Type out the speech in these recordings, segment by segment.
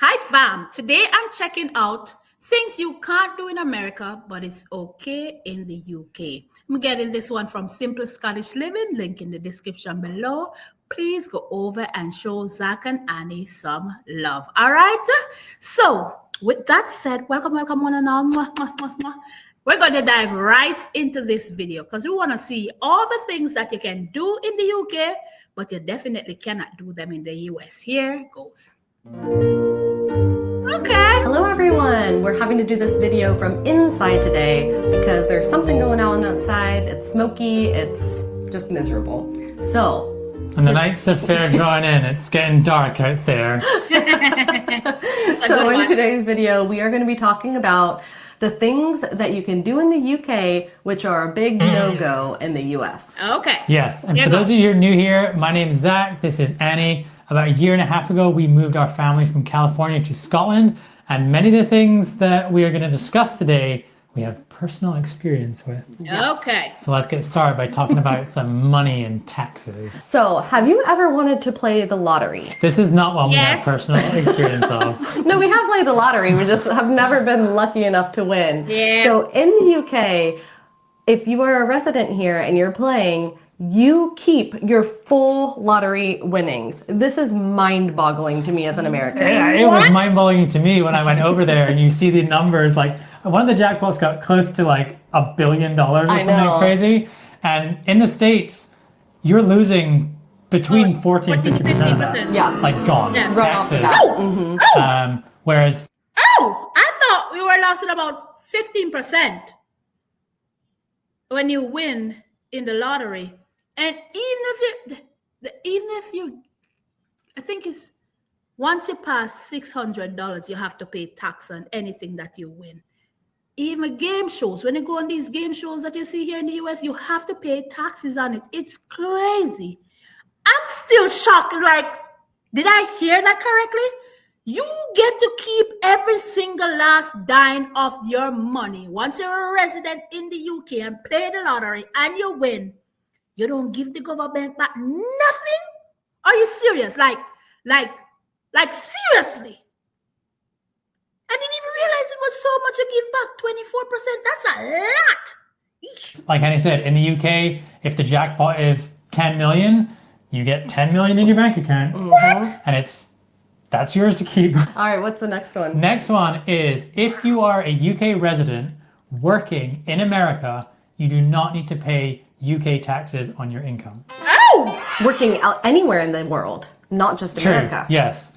Hi fam, today I'm checking out things you can't do in America, but it's okay in the UK. I'm getting this one from Simple Scottish Living, link in the description below. Please go over and show Zach and Annie some love. All right? So with that said, welcome one and all. Mwah, mwah, mwah, mwah. We're going to dive right into this video because we want to see all the things that you can do in the UK, but you definitely cannot do them in the US. Here goes. Okay. Hello everyone! We're having to do this video from inside today because there's something going on outside. It's smoky, it's just miserable. And the nights are fair drawing in. It's getting dark out there. So in today's video, we are going to be talking about the things that you can do in the UK, which are a big no-go in the US. Okay. Yes, and for those of you who are new here, my name is Zach, this is Annie. About a year and a half ago, we moved our family from California to Scotland, and many of the things that we are going to discuss today, we have personal experience with. Yes. Okay. So let's get started by talking about some money and taxes. So, have you ever wanted to play the lottery? This is not one we have Yes. personal experience of. No, we have played the lottery, we just have never been lucky enough to win. Yeah. So in the UK, if you are a resident here and you're playing, you keep your full lottery winnings. This is mind-boggling to me as an American. Yeah, it was mind-blowing to me when I went over there and you see the numbers, like one of the jackpots got close to like $1 billion or something crazy. And in the States, you're losing between 40 and 50% of that. Yeah. Like gone. Yeah. Right off the Taxes. bat. Whereas Oh, I thought we were losing about 15% when you win in the lottery. And even if you, I think it's once you pass $600, you have to pay tax on anything that you win. Even game shows, when you go on these game shows that you see here in the US, you have to pay taxes on it. It's crazy. I'm still shocked. Like, did I hear that correctly? You get to keep every single last dime of your money. Once you're a resident in the UK and play the lottery and you win, you don't give the government back nothing? Are you serious? Like seriously? I didn't even realize it was so much to give back. 24%. That's a lot. Eesh. like Annie said, in the UK, if the jackpot is 10 million, you get 10 million in your bank account. What? And that's yours to keep. All right, what's the next one? Next one is if you are a UK resident working in America, you do not need to pay UK taxes on your income. Oh! Working out anywhere in the world, not just America. True, yes.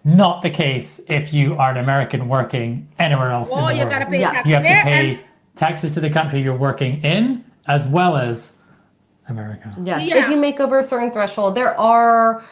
Not the case if you are an American working anywhere else in the world. You gotta pay Yes. taxes You have to there. pay taxes to the country you're working in as well as America. Yes, Yeah. if you make over a certain threshold, there are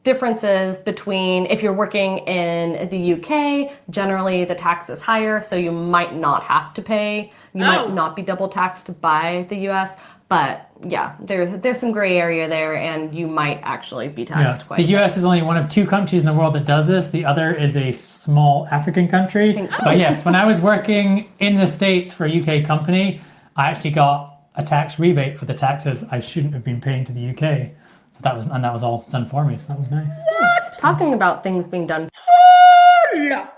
differences between if you're working in the UK, generally the tax is higher, so you might not have to pay. You might not be double taxed by the US, but yeah, there's some gray area there and you might actually be taxed The quite a bit. US is only one of 2 countries in the world that does this. The other is a small African country. But yes, when I was working in the States for a UK company, I actually got a tax rebate for the taxes I shouldn't have been paying to the UK. So that was all done for me, so that was nice. Talking about things being done. Hold up.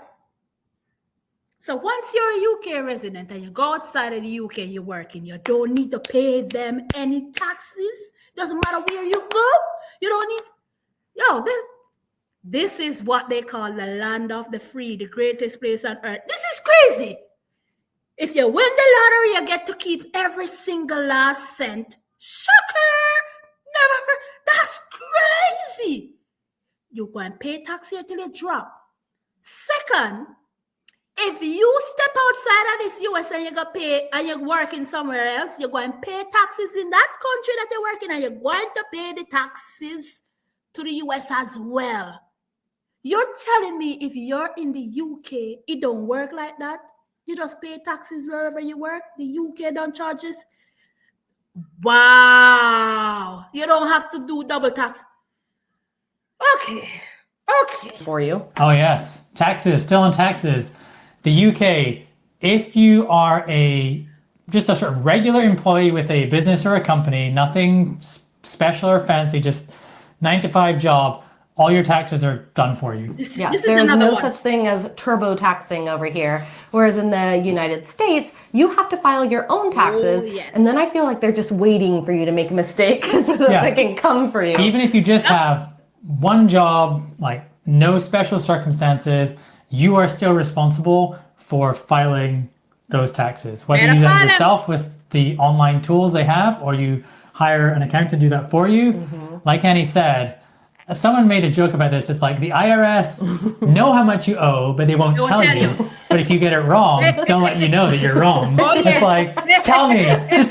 So once you're a UK resident and you go outside of the UK, you're working, you don't need to pay them any taxes. Doesn't matter where you go. You don't need. This is what they call the land of the free, the greatest place on earth. This is crazy. If you win the lottery, you get to keep every single last cent. Shocker! Never heard. That's crazy. You go and pay tax here till you drop. Second, if you step outside of this US and you go pay and you're working somewhere else, you're going to pay taxes in that country that you're working and you're going to pay the taxes to the US as well. You're telling me if you're in the UK, it don't work like that? You just pay taxes wherever you work? The UK don't charge us? Wow. You don't have to do double tax. Okay. For you. Oh yes, taxes, still on taxes. The UK, if you are just a sort of regular employee with a business or a company, nothing special or fancy, just 9 to 5 job, all your taxes are done for you. This Yes, is there is another no one. such thing as turbo taxing over here. Whereas in the United States, you have to file your own taxes. yes. And then I feel like they're just waiting for you to make a mistake so that Yeah. they can come for you. Even if you just have one job, like no special circumstances, you are still responsible for filing those taxes. Whether Better you do file that 'em. yourself with the online tools they have, or you hire an accountant to do that for you. Like Annie said, someone made a joke about this. It's like the IRS know how much you owe, but they won't tell you. But if you get it wrong, they'll let you know that you're wrong. It's like, just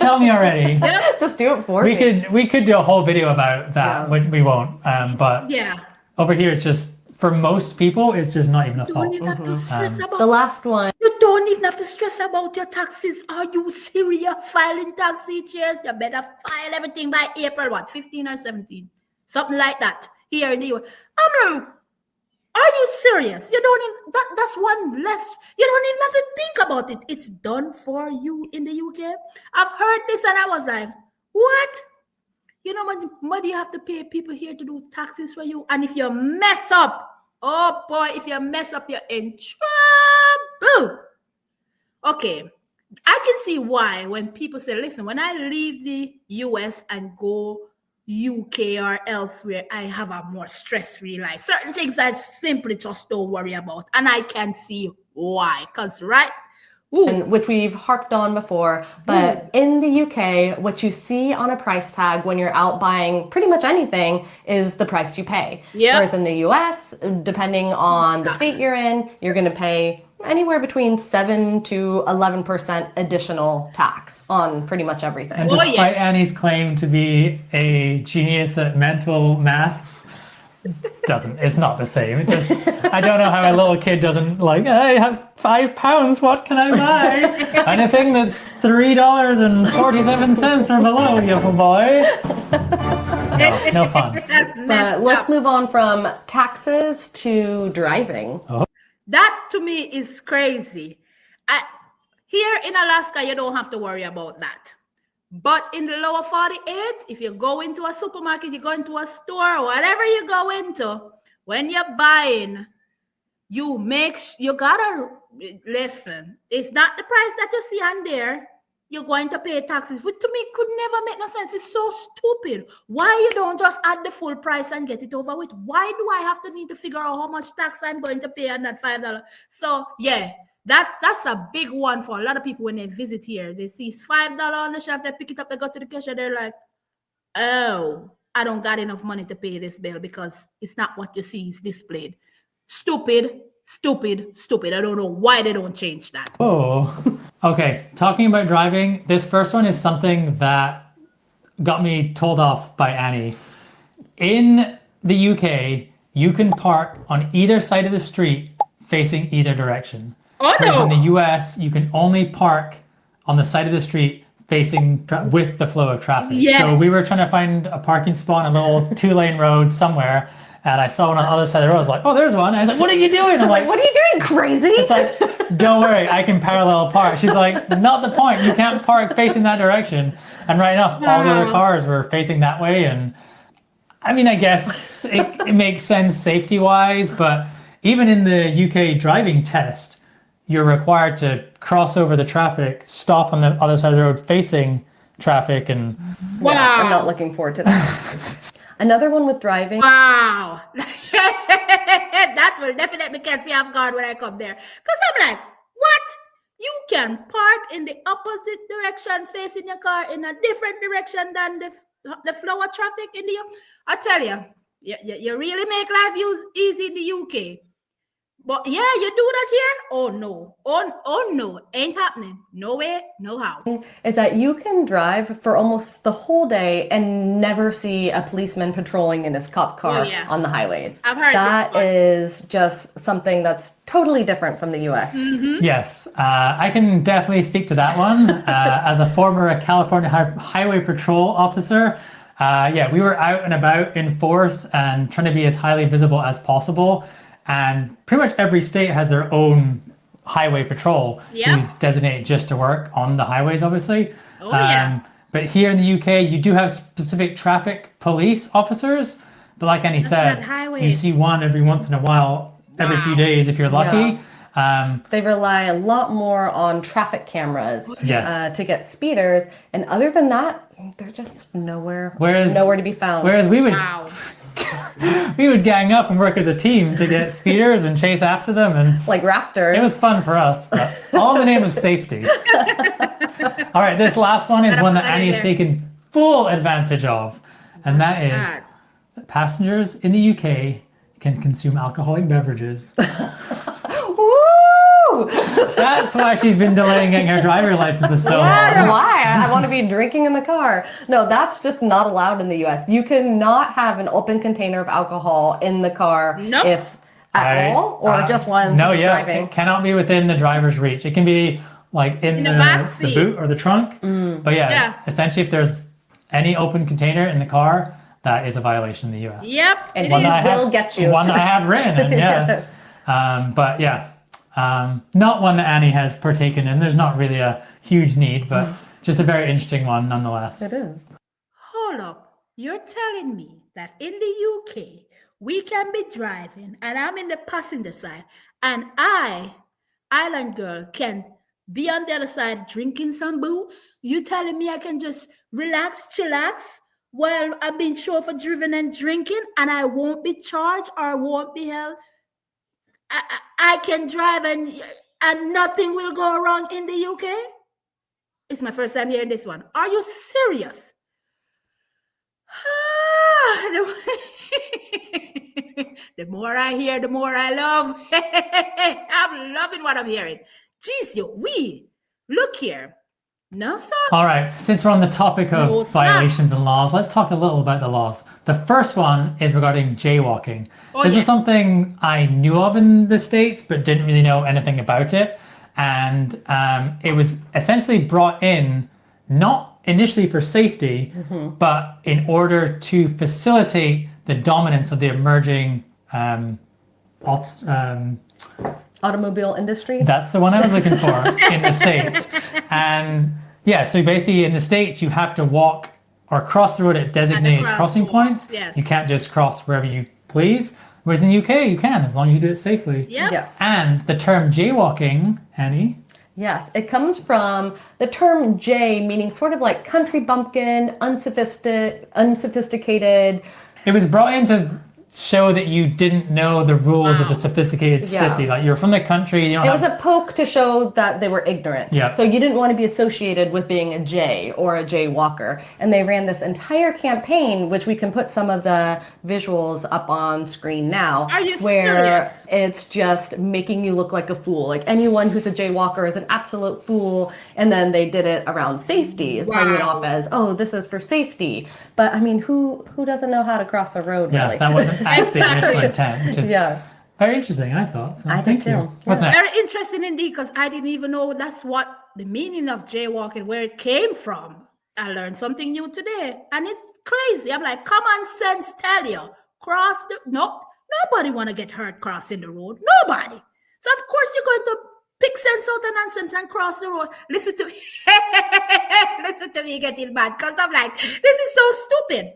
tell me already. Just do it for We me. could do a whole video about that, Yeah. which we won't. But Yeah. over here, it's just for most people, it's just not even a You don't fault. even have to stress about The last one. You don't even have to stress about your taxes. Are you serious? Filing tax each year? You better file everything by April, 15 or 17? Something like that. Here in the US. I'm like, are you serious? You don't even, that's one less. You don't even have to think about it. It's done for you in the UK. I've heard this and I was like, what? You know how much you have to pay people here to do taxes for you? And if you mess up, oh boy, if you mess up, you're in trouble. Okay, I can see why when people say, listen, when I leave the US and go UK or elsewhere, I have a more stress-free life. Certain things I simply just don't worry about. And I can see why. Because, right? And which we've harped on before, but in the UK, what you see on a price tag when you're out buying pretty much anything is the price you pay. Yep. Whereas in the US, depending on the state you're in, you're going to pay anywhere between 7 to 11% additional tax on pretty much everything. And despite Annie's claim to be a genius at mental maths, it's not the same. It just, I don't know how a little kid doesn't like, I have £5, what can I buy? Anything that's $3.47 or below, you boy. No fun. But let's move on from taxes to driving. That to me is crazy. Here in Alaska, you don't have to worry about that. But in the lower 48, if you go into a supermarket, you go into a store, whatever you go into, when you're buying, you gotta listen. It's not the price that you see on there. You're going to pay taxes, which to me could never make no sense. It's so stupid. Why you don't just add the full price and get it over with? Why do I have to need to figure out how much tax I'm going to pay on that $5? So yeah, that's a big one for a lot of people when they visit here. They see $5 on the shelf, they pick it up, they go to the cashier, they're like, oh, I don't got enough money to pay this bill because it's not what you see is displayed. Stupid. I don't know why they don't change that. Oh, okay. Talking about driving, this first one is something that got me told off by Annie. In the UK, you can park on either side of the street facing either direction. Oh, Whereas no. in the US, you can only park on the side of the street facing with the flow of traffic. Yes. So we were trying to find a parking spot on a little 2-lane road somewhere. And I saw one on the other side of the road. I was like, oh, there's one. And I was like, what are you doing? I'm like, What are you doing, crazy? it's like, don't worry, I can parallel park. She's like, not the point. You can't park facing that direction. And right enough, all the other cars were facing that way. And I mean, I guess it makes sense safety-wise, but even in the UK driving test, you're required to cross over the traffic, stop on the other side of the road facing traffic, and Wow. Yeah, I'm not looking forward to that. Another one with driving. Wow. That will definitely catch me off guard when I come there. Because I'm like, what? You can park in the opposite direction facing your car in a different direction than the flow of traffic in the... I tell you, you really make life easy in the UK. But yeah, you do that here? Oh no. Oh no. Ain't happening. No way, no how. Is that you can drive for almost the whole day and never see a policeman patrolling in his cop car on the highways. I've heard that this is just something that's totally different from the US. yes, I can definitely speak to that one. As a former California Highway Patrol officer, we were out and about in force and trying to be as highly visible as possible. And pretty much every state has their own highway patrol who's designated just to work on the highways, obviously. But here in the UK, you do have specific traffic police officers, But like Annie not said, highway. you see one every once in a while, every few days if you're lucky. They rely a lot more on traffic cameras Yes. to get speeders, and other than that, they're just nowhere to be found. Whereas we would Wow. we would gang up and work as a team to get speeders and chase after them, and Like raptors. it was fun for us, but all in the name of safety. All right, this last one is one that Annie has taken full advantage of, and that is passengers in the UK can consume alcoholic beverages. Woo! That's why she's been delaying getting her driver license so long. Why? I want to be drinking in the car. No, that's just not allowed in the US. You cannot have an open container of alcohol in the car if at all, or just when someone's driving. It cannot be within the driver's reach. It can be like in the boot or the trunk. But essentially if there's any open container in the car, that is a violation in the US. Yep. And it will get you. One that I have written, and but yeah. Not one that Annie has partaken in. There's not really a huge need, but just a very interesting one nonetheless. It is. Hold up. You're telling me that in the UK, we can be driving and I'm in the passenger side and I, island girl, can be on the other side drinking some booze? You telling me I can just relax, chillax while I'm being chauffeur driven and drinking and I won't be charged or won't be held? I can drive and nothing will go wrong in the UK? It's my first time hearing this one. Are you serious? The more I hear, the more I love. I'm loving what I'm hearing. Jeez, look here. No, sir. All right, since we're on the topic of violations and laws, let's talk a little about the laws. The first one is regarding jaywalking. This is something I knew of in the States, but didn't really know anything about it. And it was essentially brought in, not initially for safety, but in order to facilitate the dominance of the emerging automobile industry. That's the one I was looking for in the States. And yeah, so basically in the States, you have to walk or cross the road at designated crossing points. Yes. You can't just cross wherever you please. Whereas in the UK, you can, as long as you do it safely. Yep. Yes. And the term jaywalking, Annie? Yes, it comes from the term jay, meaning sort of like country bumpkin, unsophisticated. It was brought in to show that you didn't know the rules of the sophisticated city. Like you're from the country. You don't it was a poke to show that they were ignorant. Yeah. So you didn't want to be associated with being a jay or a jaywalker. And they ran this entire campaign, which we can put some of the visuals up on screen now. Are you where serious? it's just making you look like a fool. Like anyone who's a jaywalker is an absolute fool. And then they did it around safety, playing it off as, oh, this is for safety. But I mean, who doesn't know how to cross a road? Yeah, really? that wasn't actually the initial intent, which is very interesting, I thought. So I did too. What's next? Very interesting indeed, because I didn't even know that's what the meaning of jaywalking, where it came from. I learned something new today, and it's crazy. I'm like, common sense tell you, nobody want to get hurt crossing the road. Nobody. So of course you're going to pick sense out and nonsense and cross the road. Listen to me. Listen to me getting mad, because I'm like, this is so stupid.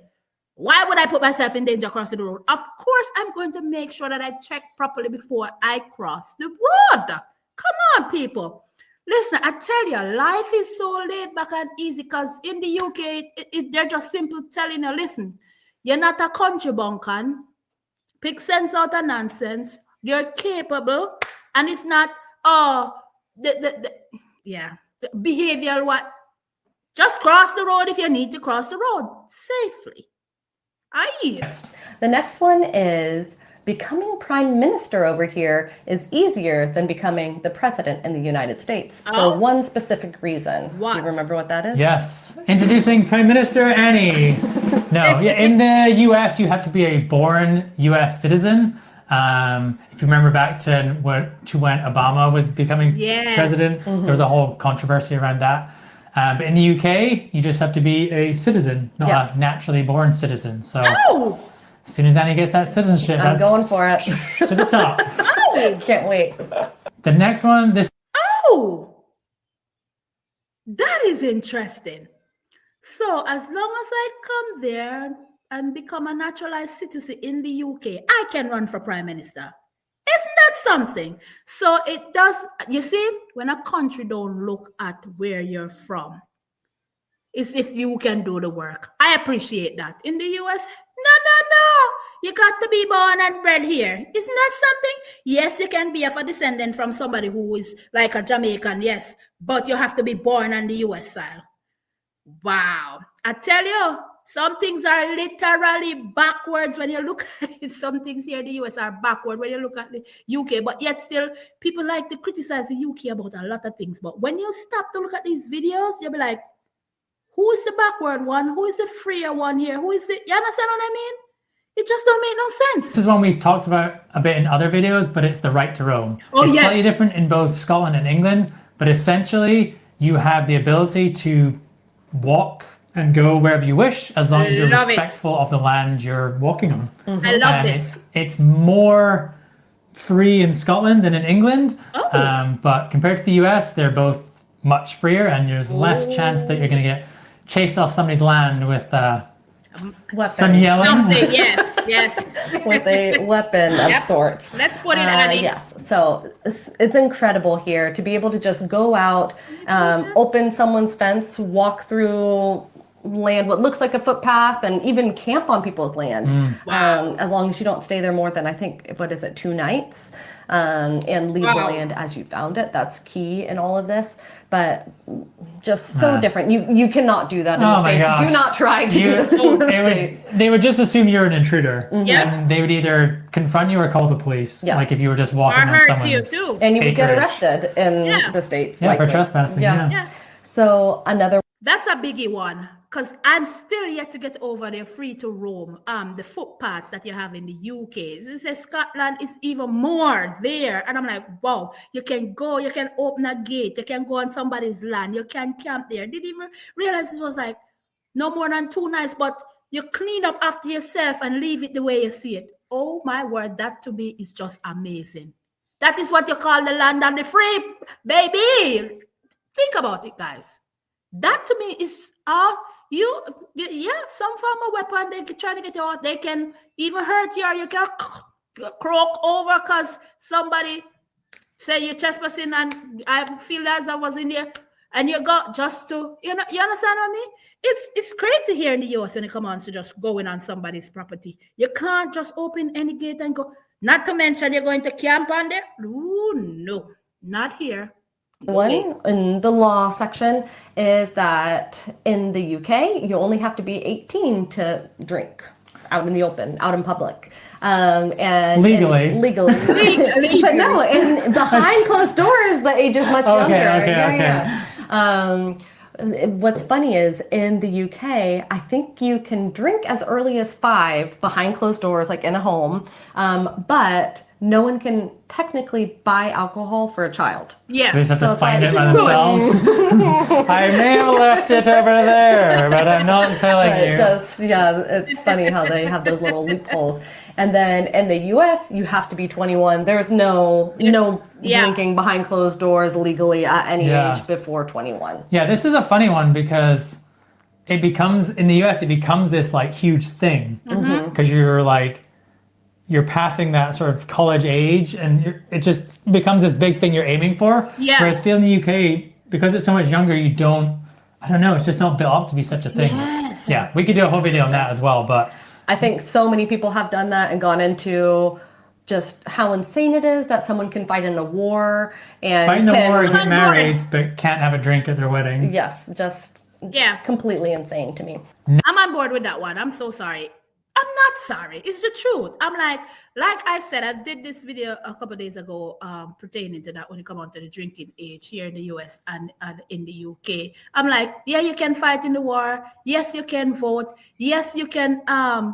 Why would I put myself in danger crossing the road? Of course, I'm going to make sure that I check properly before I cross the road. Come on, people. Listen, I tell you, life is so laid back and easy, because in the UK, they're just simple telling you, listen, you're not a country bunkan. Pick sense out of nonsense. You're capable. And it's not, behavioral what? Just cross the road if you need to cross the road safely. The next one is becoming prime minister over here is easier than becoming the president in the United States for one specific reason. What? Do you remember what that is? Yes. Introducing Prime Minister Annie. No, in the US, you have to be a born US citizen. If you remember back to when Obama was becoming president, there was a whole controversy around that. But in the UK, you just have to be a citizen, not a naturally born citizen. So as soon as Annie gets that citizenship, I'm going for it. To the top. Can't wait. The next one, that is interesting. So as long as I come there and become a naturalized citizen in the UK, I can run for prime minister. Isn't that something? So it does, you see, when a country don't look at where you're from, it's if you can do the work. I appreciate that. In the US, no. You got to be born and bred here. Isn't that something? Yes, you can be a descendant from somebody who is like a Jamaican, yes, but you have to be born on the US style. Wow. I tell you, some things are literally backwards when you look at it. Some things here in the US are backward when you look at the UK, but yet still people like to criticize the UK about a lot of things. But when you stop to look at these videos, you'll be like, who is the backward one? Who is the freer one here? Who is the, you understand what I mean? It just don't make no sense. This is one we've talked about a bit in other videos, but it's the right to roam. It's slightly different in both Scotland and England, but essentially you have the ability to walk and go wherever you wish as long as you're respectful of the land you're walking on. Mm-hmm. I love this. It's more free in Scotland than in England, but compared to the US, they're both much freer, and there's less chance that you're going to get chased off somebody's land with some yelling. Something, yes. With a weapon of sorts. Let's put it, Annie. Yes. So it's incredible here to be able to just go out, open someone's fence, walk through land, what looks like a footpath, and even camp on people's land. Wow. As long as you don't stay there more than, I think, 2 nights, and leave the land as you found it. That's key in all of this. But just so different. You cannot do that in the States. Do not try to do this in the States. They would just assume you're an intruder. Yep. And they would either confront you or call the police. Yes. Like if you were just walking on someone's too. And you would get arrested in the States. Yeah, for trespassing. Yeah. So that's a biggie one, because I'm still yet to get over the free to roam, the footpaths that you have in the UK. This is Scotland is even more there. And I'm like, wow, you can go, you can open a gate, you can go on somebody's land, you can camp there. Didn't even realize it was like no more than 2 nights, but you clean up after yourself and leave it the way you see it. Oh my word, that to me is just amazing. That is what you call the land of the free, baby. Think about it, guys. That to me is some form of weapon. They're trying to get you out. They can even hurt you, or you can croak over because somebody say you're trespassing, and I feel as I was in there, and you got just to, you understand what I mean? It's crazy here in the US when it comes on to just going on somebody's property. You can't just open any gate and go. Not to mention you're going to camp on there. Ooh, no, not here. One in the law section is that in the UK, you only have to be 18 to drink out in the open, out in public. And legally. But no, behind closed doors, the age is much younger. What's funny is in the UK, I think you can drink as early as 5 behind closed doors, like in a home, but no one can technically buy alcohol for a child. Yeah. They just have to find it by themselves. I may have left it over there, but I'm not telling you. It's funny how they have those little loopholes. And then in the US, you have to be 21. There's no drinking behind closed doors legally at any age before 21. Yeah, this is a funny one because in the US, it becomes this like huge thing because you're passing that sort of college age, and it just becomes this big thing you're aiming for. Yeah. Whereas feel in the UK, because it's so much younger, it's just not built up to be such a thing. Yes. Yeah, we could do a whole video on that as well, but I think so many people have done that and gone into just how insane it is that someone can fight in a war and get married, but can't have a drink at their wedding. Yes, just completely insane to me. I'm on board with that one. I'm so sorry. I'm not sorry. It's the truth. I'm like I said, I did this video a couple of days ago pertaining to that when it comes on to the drinking age here in the US and in the UK. I'm like, yeah, you can fight in the war. Yes, you can vote. Yes, you can have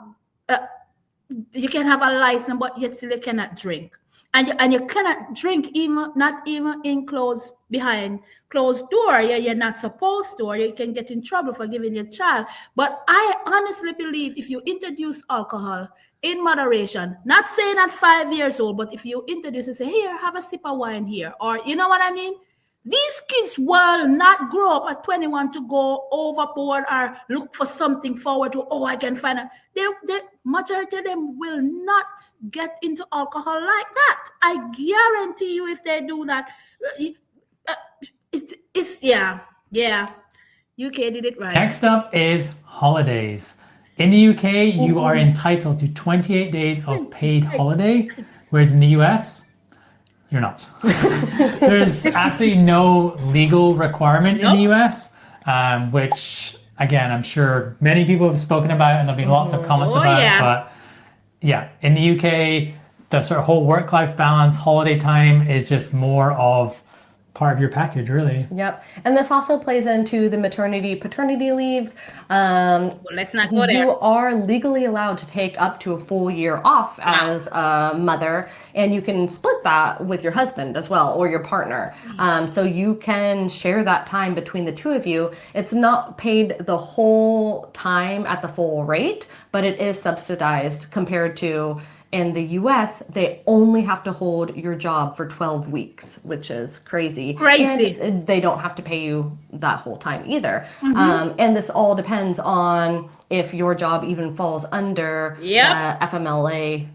a license, but yet still you cannot drink. And you cannot drink not even behind closed door. You're not supposed to, or you can get in trouble for giving your child. But I honestly believe if you introduce alcohol in moderation, not saying at 5 years old, but if you introduce and say, here, have a sip of wine here, or you know what I mean? These kids will not grow up at 21 to go overboard or look for something forward to, I can find out. The majority of them will not get into alcohol like that. I guarantee you if they do that, yeah. UK did it right. Next up is holidays. In the UK, you are entitled to 28 days of paid holiday, whereas in the US, you're not. There's absolutely no legal requirement in the US, which, again, I'm sure many people have spoken about and there'll be lots of comments about it. But yeah, in the UK, the sort of whole work-life balance, holiday time is just more of part of your package, really. Yep. And this also plays into the maternity, paternity leaves. Let's not go there. You are legally allowed to take up to a full year off as a mother, and you can split that with your husband as well, or your partner. So you can share that time between the two of you. It's not paid the whole time at the full rate, but it is subsidized compared to in the US, they only have to hold your job for 12 weeks, which is crazy. And they don't have to pay you that whole time either. And this all depends on if your job even falls under FMLA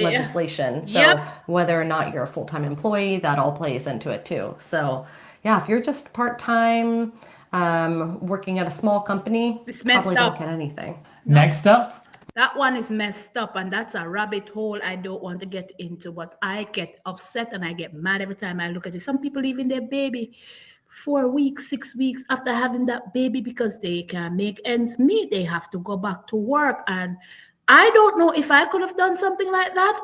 legislation. So whether or not you're a full-time employee, that all plays into it too. So yeah, if you're just part-time, working at a small company, you probably don't get anything. Next up. That one is messed up, and that's a rabbit hole I don't want to get into, but I get upset and I get mad every time I look at it. Some people leaving their baby 4 weeks, 6 weeks after having that baby because they can't make ends meet. They have to go back to work, and I don't know if I could have done something like that.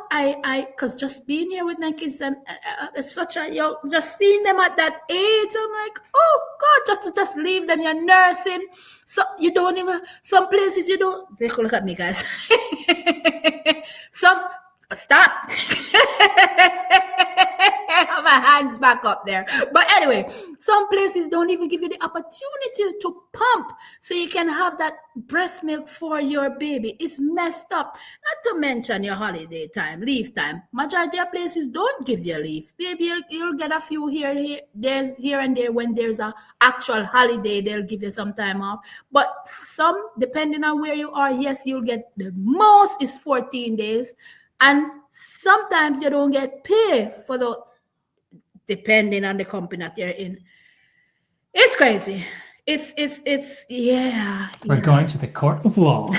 Because just being here with my kids and it's such a young, just seeing them at that age, I'm like, oh God, just leave them. You're nursing, so you don't even. Some places you don't. They could look at me, guys. Stop. Have my hands back up there. But anyway, some places don't even give you the opportunity to pump so you can have that breast milk for your baby. It's messed up. Not to mention your holiday time, leave time. Majority of places don't give you leave. Maybe you'll get a few here and there when there's a actual holiday, they'll give you some time off. But some, depending on where you are, yes, you'll get the most is 14 days. And sometimes you don't get paid for those, depending on the company that you're in. It's crazy. It's We're going to the court of law.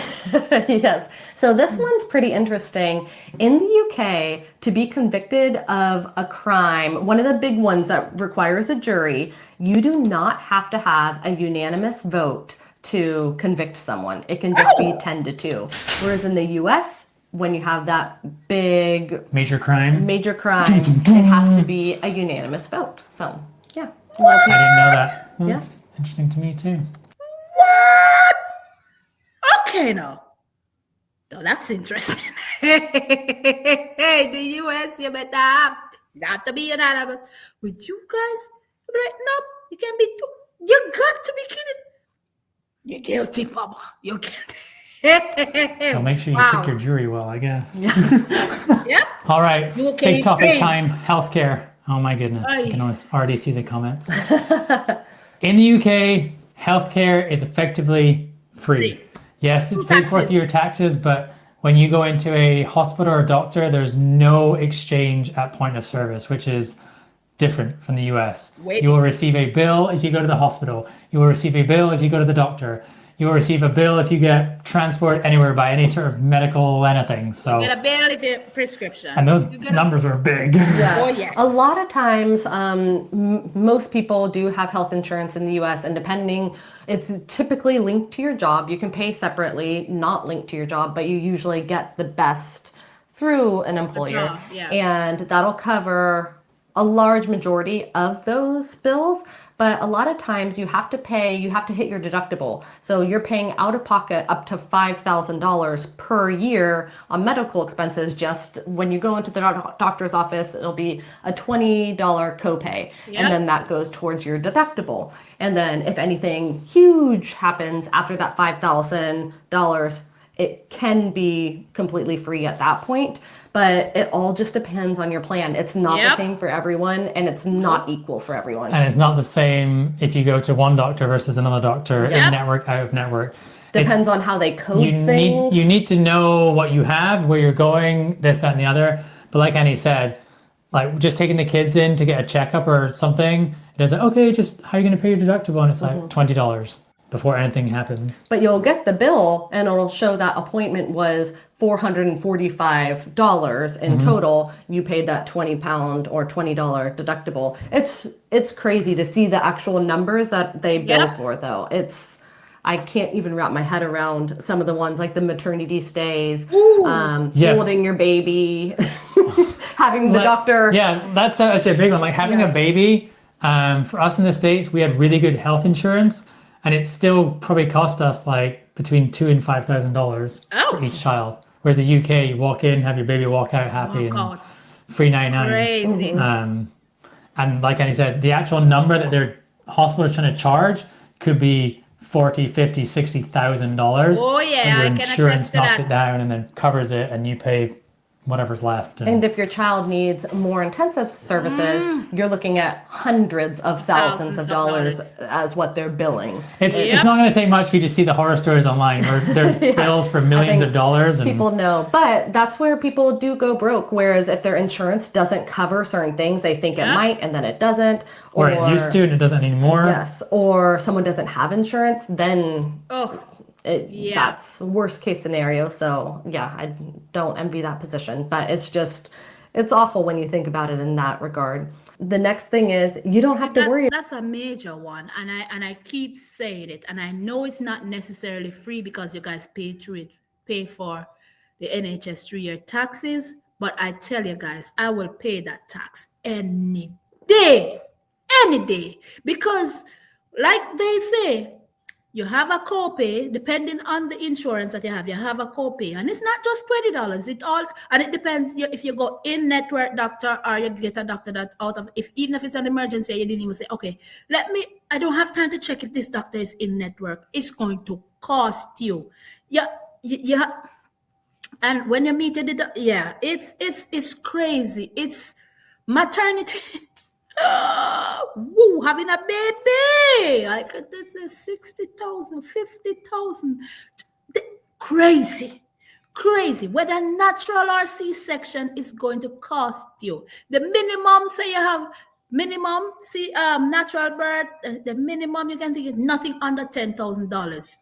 Yes. So this one's pretty interesting. In the UK, to be convicted of a crime, one of the big ones that requires a jury, you do not have to have a unanimous vote to convict someone. It can just be 10-2. Whereas in the US, when you have that big major crime, it has to be a unanimous vote. So yeah. I didn't know that. That's interesting to me too. What? Okay, now. Oh, that's interesting. Hey, the US, you better have not to be unanimous. With you guys, I'm like, no, you can't be too. You got to be kidding. You're guilty, Papa. You're guilty. So make sure you pick your jury well, I guess. Yeah. All right. Big topic time. Healthcare. Oh my goodness. I can already see the comments. In the UK, healthcare is effectively free. Yes, it's paid for through your taxes, but when you go into a hospital or doctor, there's no exchange at point of service, which is different from the US. You will receive a bill if you go to the hospital. You will receive a bill if you go to the doctor. You will receive a bill if you get transported anywhere by any sort of medical anything. So you get a bill if you prescription. And those numbers are big. Yeah. Oh, yes. A lot of times, most people do have health insurance in the US, and depending, it's typically linked to your job. You can pay separately, not linked to your job, but you usually get the best through an employer. And that'll cover a large majority of those bills. But a lot of times you have to hit your deductible. So you're paying out of pocket up to $5,000 per year on medical expenses. Just when you go into the doctor's office, it'll be a $20 copay. And then that goes towards your deductible. And then if anything huge happens after that $5,000, it can be completely free at that point. but it all just depends on your plan. It's not the same for everyone, and it's not equal for everyone. And it's not the same if you go to one doctor versus another doctor, in network, out of network. Depends on how they code things. You need to know what you have, where you're going, this, that, and the other. But like Annie said, like just taking the kids in to get a checkup or something, it is like, okay, just how are you going to pay your deductible? And it's like $20 before anything happens. But you'll get the bill and it'll show that appointment was $445 in total. You paid that £20 or $20 deductible. It's crazy to see the actual numbers that they bill for, though. I can't even wrap my head around some of the ones like the maternity stays, holding your baby, having the doctor. Yeah, that's actually a big one. Like having a baby, for us in the States, we had really good health insurance, and it still probably cost us like between $2,000 and $5,000 for each child. Whereas the UK, you walk in, have your baby walk out happy, and $3.99. Crazy. And like Annie said, the actual number that their hospital is trying to charge could be $40,000, $50,000, $60,000. Oh yeah, and your insurance knocks it down and then covers it, and you pay whatever's left. And if your child needs more intensive services, you're looking at hundreds of thousands of dollars as what they're billing. It's not going to take much for you to see the horror stories online where there's bills for millions of dollars. And people know, but that's where people do go broke. Whereas if their insurance doesn't cover certain things, they think it might, and then it doesn't. Or it used to and it doesn't anymore. Yes, or someone doesn't have insurance, then... that's worst case scenario. So yeah, I don't envy that position, but it's awful when you think about it in that regard. The next thing is you don't have to worry. That's a major one, and I keep saying it, and I know it's not necessarily free because you guys pay for the NHS 3-year taxes, but I tell you guys, I will pay that tax any day, because like they say, you have a copay, depending on the insurance that you have a copay. And it's not just $20. It depends if you go in network doctor or you get a doctor that's even if it's an emergency, you didn't even say, okay, I don't have time to check if this doctor is in network. It's going to cost you. Yeah. And when you meet it, it's crazy. It's maternity. Having a baby, I could say 60,000, 50,000. Crazy. Whether natural or C-section is going to cost you. The minimum, say you have natural birth, the minimum you can think is nothing under $10,000.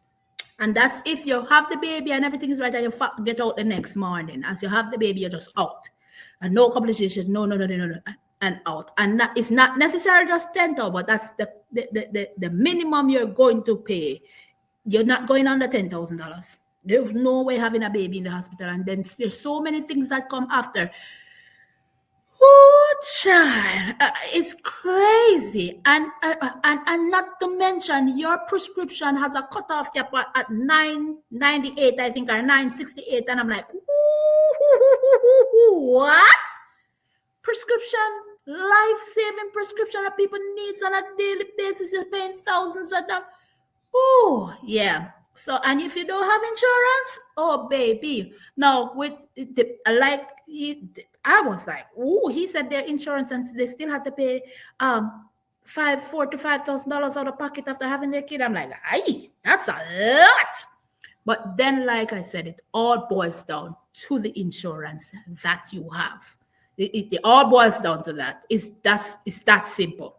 And that's if you have the baby and everything is right and you get out the next morning. As you have the baby, you're just out. And no complications, no. And out, and it's not necessarily just $10,000, but that's the minimum you're going to pay. You're not going under $10,000. There's no way having a baby in the hospital, and then there's so many things that come after. Oh, child, it's crazy, and not to mention your prescription has a cutoff cap at $9.98, I think, or $9.68, and I'm like, what? Prescription, life-saving prescription that people need on a daily basis is paying thousands of dollars. Oh, yeah. So, and if you don't have insurance, oh, baby. Now, I was like, he said their insurance and they still have to pay $4,000 to $5,000 out of pocket after having their kid. I'm like, that's a lot. But then, like I said, it all boils down to the insurance that you have. It all boils down to that. It's that simple.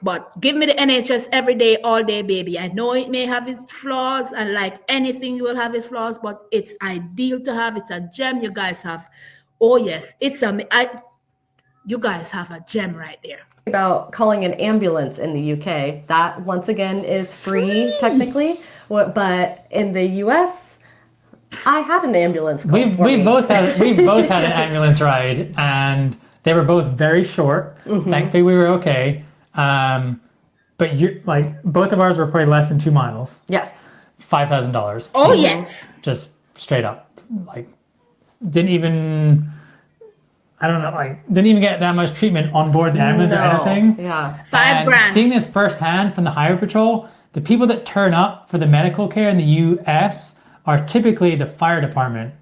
But give me the NHS every day, all day, baby. I know it may have its flaws, and like anything, will have its flaws, but it's ideal to have. It's a gem you guys have. Oh yes, you guys have a gem right there. About calling an ambulance in the UK, that once again is free technically, but in the US, I had an ambulance call. We both had an ambulance ride, and they were both very short. Thankfully, we were okay. But both of ours were probably less than 2 miles. Yes. $5,000. Oh yes. Just straight up, didn't even get that much treatment on board the ambulance or anything. Yeah. $5,000. Seeing this firsthand from the Highway Patrol, the people that turn up for the medical care in the US are typically the fire department.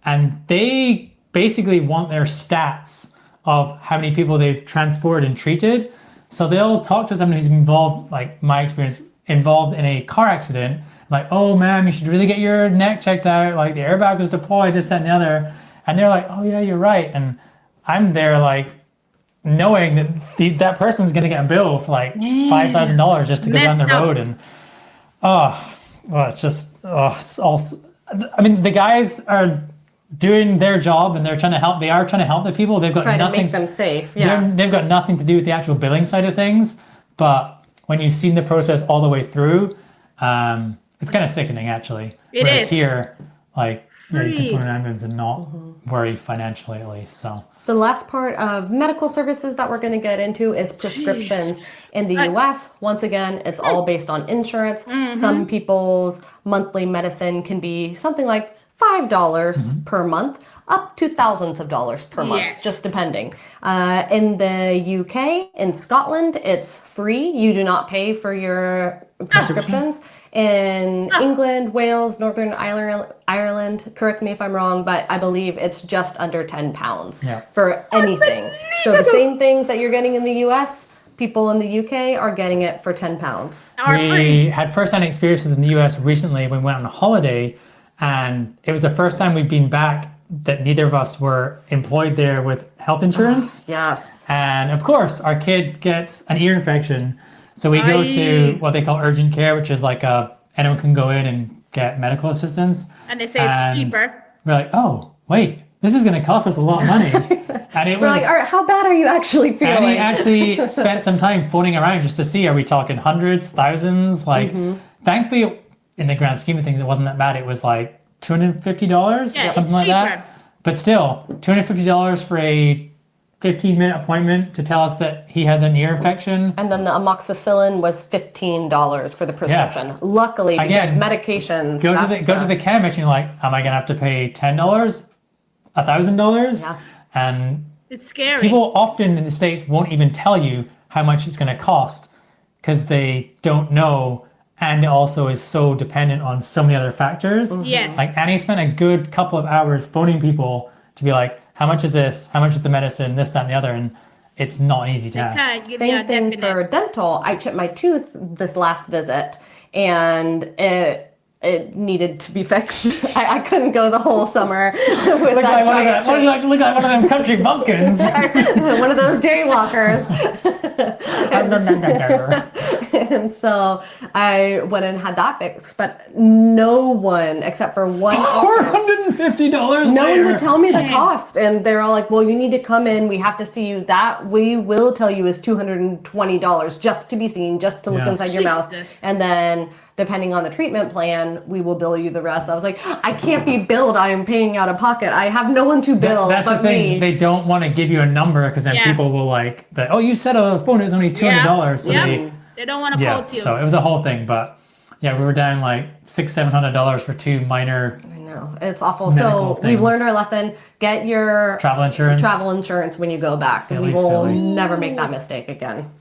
and they basically want their stats of how many people they've transported and treated. So they'll talk to someone who's involved, like my experience, involved in a car accident, like, oh ma'am, you should really get your neck checked out, like the airbag was deployed, this, that, and the other. And they're like, oh yeah, you're right. And I'm there like knowing that that person's gonna get a bill for like $5,000 just to go down the road. And it's just, it's all, I mean, the guys are doing their job and they're trying to help. They are trying to help the people. They've got Try nothing. to make them safe. Yeah. They've got nothing to do with the actual billing side of things. But when you've seen the process all the way through, it's kind of sickening, actually. It Whereas is. Here, like, you can Free. phone an ambulance and not worry financially, at least. So. The last part of medical services that we're going to get into is prescriptions. In the US, once again, it's all based on insurance. Some people's monthly medicine can be something like $5 per month, up to thousands of dollars per month, just depending. In the UK, in Scotland, it's free. You do not pay for your prescriptions. In England, Wales, Northern Ireland, correct me if I'm wrong, but I believe it's just under £10 for anything. So the same things that you're getting in the US, people in the UK are getting it for £10. We had first-hand experiences in the US recently when we went on a holiday, and it was the first time we'd been back that neither of us were employed there with health insurance. Yes. And of course, our kid gets an ear infection. So we go to what they call urgent care, which is like anyone can go in and get medical assistance. And they say it's cheaper. We're like, oh, wait, this is going to cost us a lot of money. And it We're was like, all right, how bad are you actually feeling? And he actually spent some time phoning around just to see, are we talking hundreds, thousands? Like, thankfully, in the grand scheme of things, it wasn't that bad. It was like $250, something like that. But still, $250 for a 15-minute appointment to tell us that he has an ear infection. And then the amoxicillin was $15 for the prescription. Yeah. Luckily, because again, medications. Go to the chemist and you're like, am I gonna have to pay $10? $1,000? Yeah. And it's scary. People often in the States won't even tell you how much it's gonna cost because they don't know, and it also is so dependent on so many other factors. Yes. Like Annie spent a good couple of hours phoning people to be like, how much is this? How much is the medicine? This, that, and the other. And it's not an easy task. Same thing for dental. I chipped my tooth this last visit, and it needed to be fixed. I couldn't go the whole summer with that giant chip. Look like one of them country bumpkins. One of those jaywalkers. And so I went and had that fixed, but no one except for one $450. No one would tell me the cost, and they're all like, well, you need to come in, we have to see you. That we will tell you is $220 just to be seen, just to look inside your mouth. And then depending on the treatment plan, we will bill you the rest. I was like, I can't be billed. I am paying out of pocket. I have no one to bill That's but the thing. me. They don't want to give you a number because then people will like, oh, you said a phone is only $200. So they don't want to quote you. So it was a whole thing. But yeah, we were down like $600-700 for two minor. I know. It's awful. So we've learned our lesson. Get your travel insurance when you go back. We will never make that mistake again.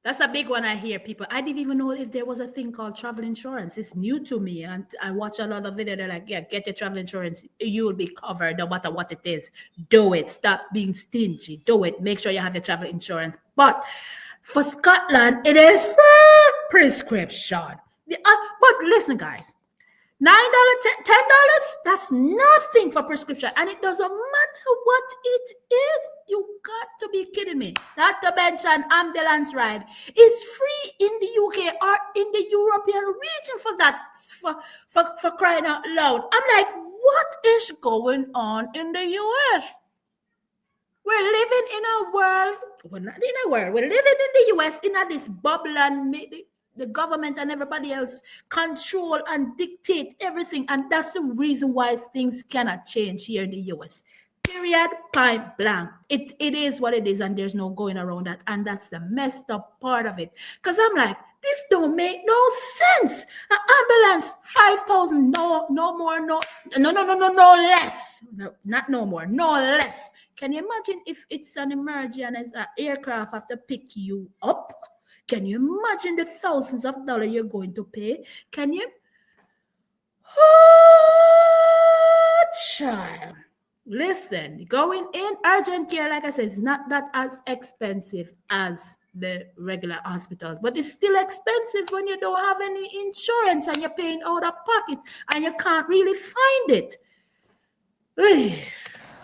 That's a big one I hear people. I didn't even know if there was a thing called travel insurance. It's new to me. And I watch a lot of videos. They're like, yeah, get your travel insurance. You will be covered no matter what it is. Do it. Stop being stingy. Do it. Make sure you have your travel insurance. But for Scotland, it is for prescription. But listen, guys. $9, $10, that's nothing for prescription. And it doesn't matter what it is. You got to be kidding me. Not to mention ambulance ride is free in the UK or in the European region for that, for crying out loud. I'm like, what is going on in the US? We're living in a world, we're not in a world, we're living in the US in this bubble, and the government and everybody else control and dictate everything. And that's the reason why things cannot change here in the US. Period, point blank. It is what it is, and there's no going around that. And that's the messed up part of it. Because I'm like, this don't make no sense. An ambulance, 5,000, no more, no less. No, not no more, no less. Can you imagine if it's an emergency and it's an aircraft have to pick you up? Can you imagine the thousands of dollars you're going to pay? Can you? Oh, child. Listen, going in urgent care, like I said, is not that as expensive as the regular hospitals, but it's still expensive when you don't have any insurance and you're paying out of pocket and you can't really find it.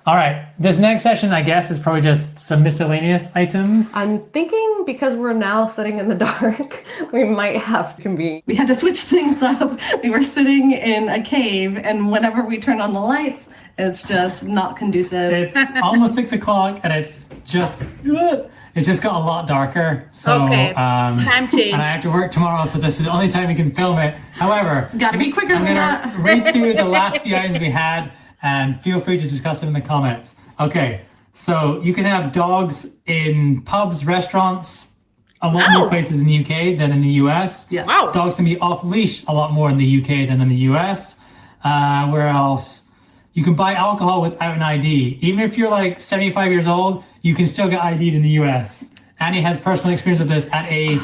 All right, this next session, I guess, is probably just some miscellaneous items. I'm thinking because we're now sitting in the dark, we might have to convene. We had to switch things up. We were sitting in a cave, and whenever we turn on the lights, it's just not conducive. It's almost 6 o'clock, and it's just got a lot darker. So, okay, time change. And I have to work tomorrow, so this is the only time we can film it. However, gotta be quicker I'm than gonna that. read through the last few items we had, and feel free to discuss it in the comments. Okay, so you can have dogs in pubs, restaurants, a lot more places in the UK than in the US. Yes. Wow. Dogs can be off leash a lot more in the UK than in the US. Where else? You can buy alcohol without an ID. Even if you're like 75 years old, you can still get ID'd in the US. Annie has personal experience with this at a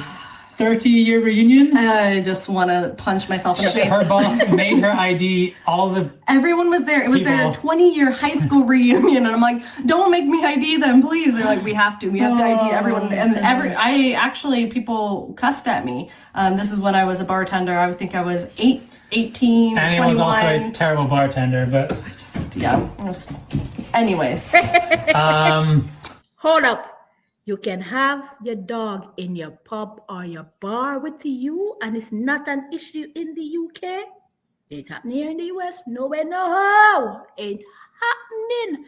30-year reunion. I just want to punch myself in the face. Her boss made her ID all the Everyone was there. It was their 20-year high school reunion, and I'm like, "Don't make me ID them, please." They're like, "We have to ID everyone." And people cussed at me. This is when I was a bartender. I think I was 18, Annie 21. was also a terrible bartender, but anyways. Hold up. You can have your dog in your pub or your bar with you, and it's not an issue in the UK. Ain't happening here in the US. Nowhere, no how. Ain't happening.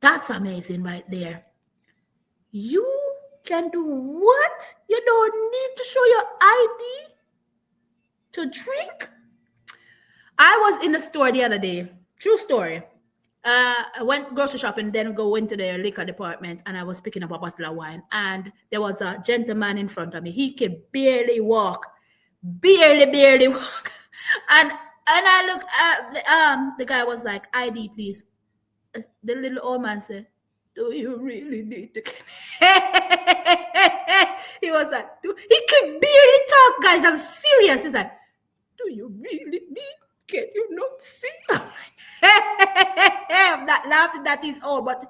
That's amazing right there. You can do what? You don't need to show your ID to drink. I was in the store the other day. True story. I went grocery shopping, then go into the liquor department, and I was picking up a bottle of wine. And there was a gentleman in front of me. He could barely walk. And I look at the guy was like, "ID, please." The little old man said, "Do you really need to?" He was like, he could barely talk, guys. I'm serious. He's like, "Do you really need? Can you not see?" I'm not laughing that he's old, but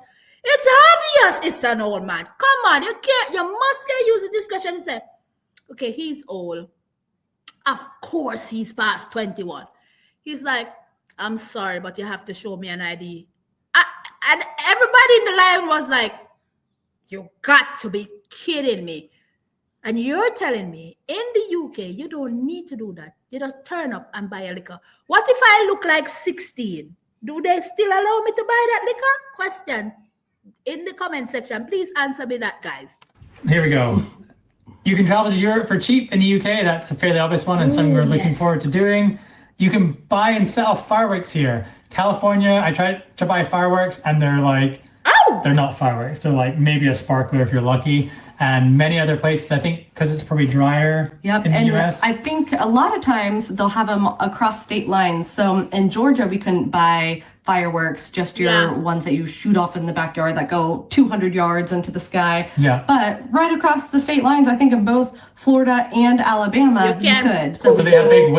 it's obvious it's an old man. Come on, you must get used to discussion and say, okay, he's old. Of course he's past 21. He's like, "I'm sorry, but you have to show me an ID." And everybody in the line was like, "You got to be kidding me." And you're telling me in the UK, you don't need to do that. You just turn up and buy a liquor. What if I look like 16? Do they still allow me to buy that liquor? Question in the comment section. Please answer me that, guys. Here we go. You can travel to Europe for cheap in the UK. That's a fairly obvious one and something we're looking forward to doing. You can buy and sell fireworks here. California, I tried to buy fireworks and they're like, they're not fireworks. They're like maybe a sparkler if you're lucky. And many other places, I think, because it's probably drier in the US. I think a lot of times they'll have them across state lines. So in Georgia, we couldn't buy fireworks, just your ones that you shoot off in the backyard that go 200 yards into the sky. Yeah. But right across the state lines, I think in both Florida and Alabama, you could. So they have big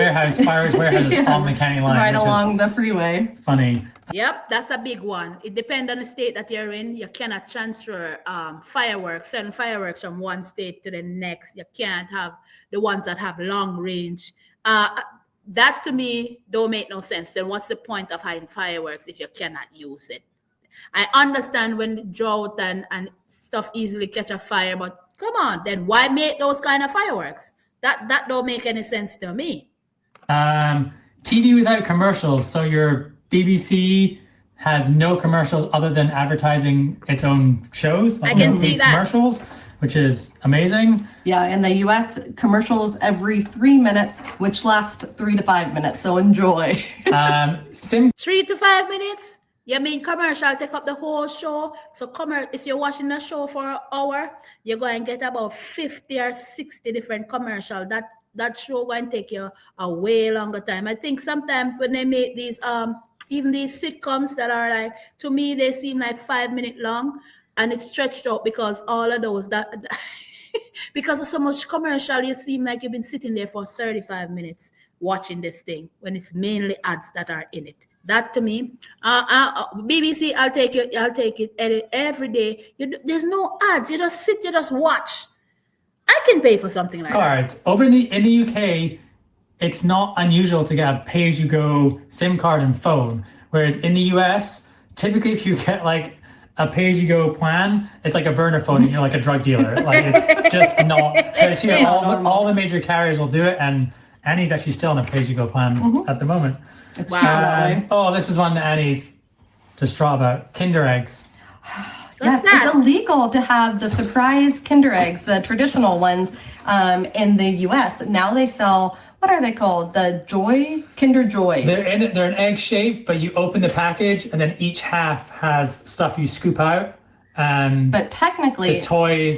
fireworks warehouses on the county line. Right along the freeway. Funny. Yep, that's a big one. It depends on the state that you're in. You cannot transfer certain fireworks from one state to the next. You can't have the ones that have long range. That to me don't make no sense. Then what's the point of having fireworks if you cannot use it? I understand when drought and stuff easily catch a fire, but come on, then why make those kind of fireworks? That don't make any sense to me. TV without commercials. So your BBC has no commercials other than advertising its own shows. I can see that. Commercials, which is amazing. Yeah, in the US, commercials every 3 minutes, which last 3 to 5 minutes. So enjoy. 3 to 5 minutes? You mean commercial take up the whole show? So if you're watching the show for an hour, you're going to get about 50 or 60 different commercials. That show going to take you a way longer time. I think sometimes when they make these even these sitcoms that are like, to me, they seem like 5 minutes long, and it's stretched out because all of those because of so much commercial, you seem like you've been sitting there for 35 minutes watching this thing when it's mainly ads that are in it. That to me, BBC, I'll take it. I'll take it every day. There's no ads. You just sit. You just watch. I can pay for something like cards. That. Over in the UK, it's not unusual to get a pay-as-you-go SIM card and phone. Whereas in the US, typically if you get like a pay-as-you-go plan, it's like a burner phone and you're like a drug dealer. Like it's just not. Because here, all the major carriers will do it, and Annie's actually still on a pay-as-you-go plan at the moment. It's true that way. Oh, this is one that Annie's distraught about. Kinder eggs. Yes, it's illegal to have the surprise Kinder eggs, the traditional ones, in the US. Now they sell, what are they called? The Kinder Joys. They're an egg shape, but you open the package and then each half has stuff you scoop out. But technically, the toy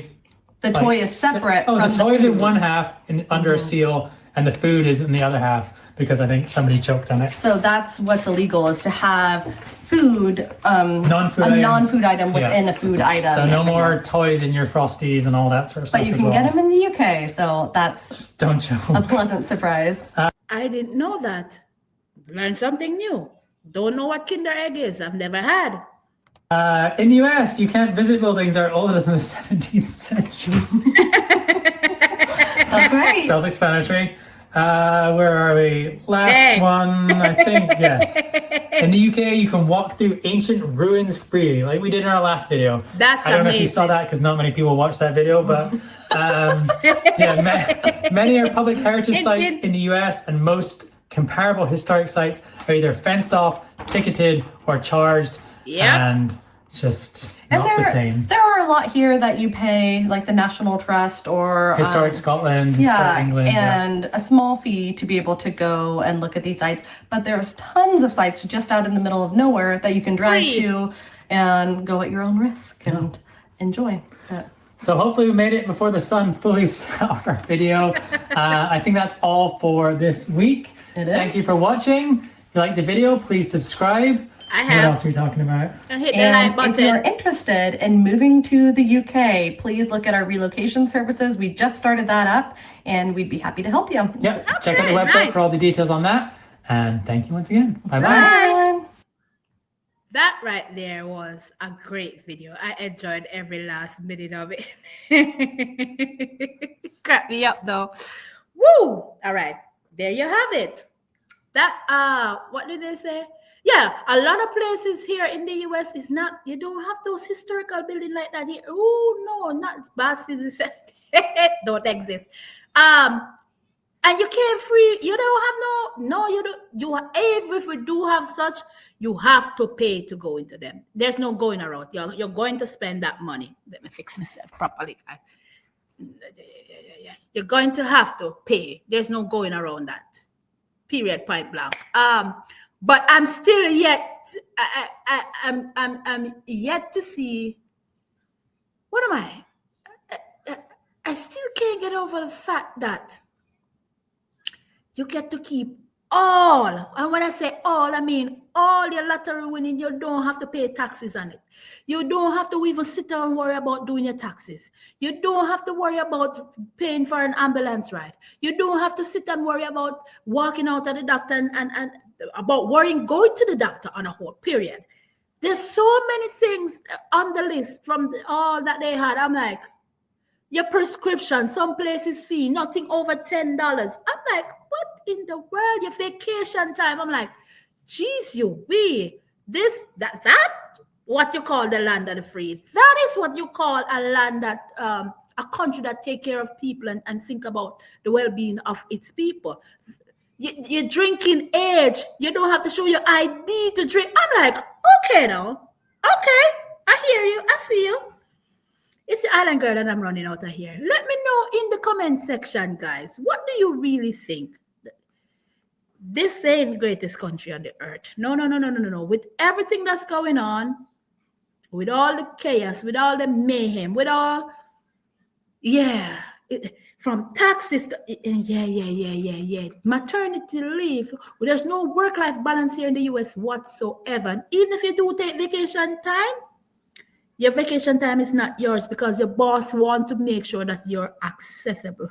is separate. The toy is in one half under a seal, and the food is in the other half because I think somebody choked on it. So that's what's illegal, is to have food, non-food item within a food item. So no more toys in your Frosties and all that sort of stuff. But you can get them in the UK, so that's just don't joke. A pleasant surprise. I didn't know that. Learn something new. Don't know what Kinder Egg is. I've never had. In the US, you can't visit buildings that are older than the 17th century. That's right. Self-explanatory. Where are we? Last one, I think, yes. In the UK, you can walk through ancient ruins freely, like we did in our last video. That's I don't know if you saw that because not many people watched that video, but many are public heritage sites in the US, and most comparable historic sites are either fenced off, ticketed, or charged. Yeah. And just not the same. There are a lot here that you pay, like the National Trust or Historic Scotland, Historic England, and a small fee to be able to go and look at these sites. But there's tons of sites just out in the middle of nowhere that you can drive to and go at your own risk and enjoy. So hopefully we made it before the sun fully set on our video. I think that's all for this week. It is. Thank you for watching. If you like the video, please subscribe. What else are we talking about? And hit the like button. If you're interested in moving to the UK, please look at our relocation services. We just started that up, and we'd be happy to help you. Yep. Check out the website for all the details on that. And thank you once again. Bye-bye. Bye. That right there was a great video. I enjoyed every last minute of it. Crap me up though. Woo! All right. There you have it. That what did they say? Yeah, a lot of places here in the US is not, you don't have those historical buildings like that here. Oh no, not Boston. Don't exist. And you can't free, you don't have you don't, if we do have such, you have to pay to go into them. There's no going around. You're going to spend that money. Let me fix myself properly. You're going to have to pay. There's no going around that. Period, point blank. But I'm still yet, I'm yet to see, what am I? I still can't get over the fact that you get to keep all, and when I say all, I mean all your lottery winning, you don't have to pay taxes on it. You don't have to even sit there and worry about doing your taxes. You don't have to worry about paying for an ambulance ride. You don't have to sit and worry about walking out of the doctor and about worrying going to the doctor on a whole period. There's so many things on the list from all that they had. I'm like, your prescription, some places fee, nothing over $10. I'm like, what in the world? Your vacation time. I'm like, geez, that what you call the land of the free. That is what you call a land that a country that take care of people and think about the well-being of its people. You're drinking age. You don't have to show your ID to drink. I'm like, okay now. Okay, I hear you. I see you. It's the island girl and I'm running out of here. Let me know in the comment section, guys. What do you really think? This ain't the greatest country on the earth. No. With everything that's going on, with all the chaos, with all the mayhem, with all, from taxes to, maternity leave. There's no work-life balance here in the US whatsoever. And even if you do take vacation time, Your vacation time is not yours because your boss wants to make sure that you're accessible.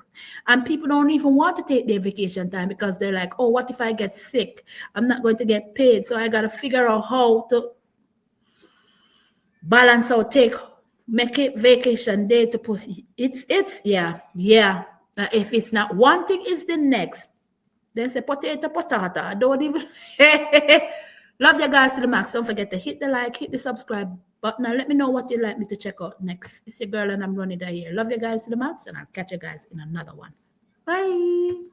And people don't even want to take their vacation time because they're like, oh, what if I get sick? I'm not going to get paid. So I got to figure out how to balance out, make it vacation day to put yeah. If it's not one thing, it's the next. They say potato. I don't even love you guys to the max. Don't forget to hit the like, hit the subscribe button, and let me know what you'd like me to check out next. It's your girl, and I'm running that here. Love you guys to the max, and I'll catch you guys in another one. Bye.